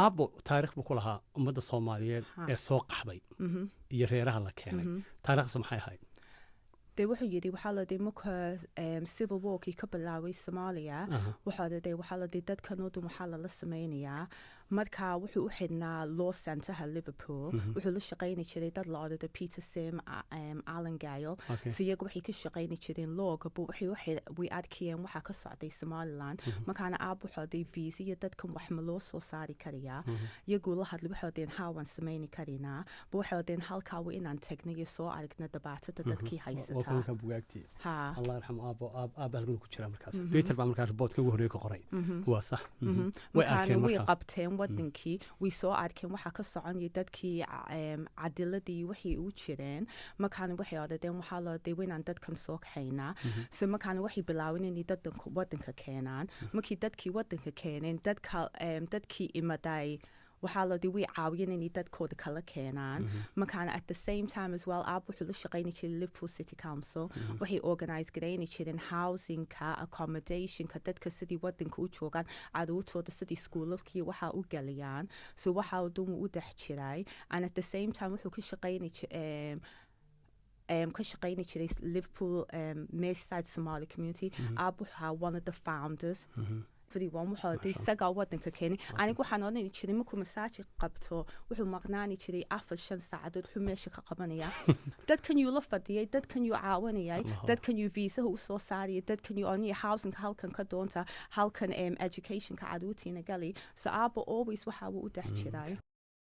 aabbo taariikh buu ku lahaa ummadda Soomaaliyeed ee soo qaxday iyo reeraha la keenay taariikhdaas maxay ahayd dee wuxuu yidhi waxaa la dee marka civil warkii ka bilaabay Soomaaliya waxaa la dee dadkan oo dhan waxaa lala sameynayaa marka wuxuu u xidhnaa law centerha Liverpool wuxuu la shaqayni jiray dad la odhada Peter Sim Alan Gale so iyagu waxay ka shaqayni jireen looga bu way arkayeen waxaa ka socday Somaliland markaana aab wuxuu dee visa iyo dadkan wax ma loo soo saari karayaa iyagu la hadlay wuxuu deen haa waan sameyni karinaa bu wuxuu deen halkaa waa inaan tagno iyo soo aragna dabaatada dadkii haysataa ها الله يرحمه أبو هالقول كتير مركز بيتر بعمل كار بوت كوه ريك قري هو صح وكان ويقبتين ودنكي ويسو أركين وحكى صعان يددكي عدلتي وحي وشرين ما كانوا وحي عددين وحالا دي وين عن دد كان سوق حينا سو ما كانوا وحي بلاوين إني ددك ودنك كانان ما كي ددكي ودنك كانين ددكي إما داي waxaa la dii way caawiyeen inay dadkooda kala keenaan markaana at the same time as well aab wuxuu la shaqayni jiray Liverpool City Council waxay organise garayni jireen housingka accommodationka dadka sidii wadanka u joogaan caruurtooda sidii schoolalkii waxaa u galiyaan so waxaa uu dun u dhex jiray and at the same time wuxuu ka shaqayni jiray Liverpool Merseyside Somali community aab wuxuu one of the founders everyone waxaa dee isagaa wadanka keenay anigu waxaan odhan jiray markuu masaaji qabto wuxuu maqnaani jiray 4-5 saacadood wuxuu meesha ka qabanayaa dadkan yuu la fadhiyay dadkan yuu caawanayay dadkan yuu viisaha u soo saarayay dadkan yuu oniya housingka halkan ka doonta halkan educationka caruurtiina gali so aabba always waxaa uu u dhex jiray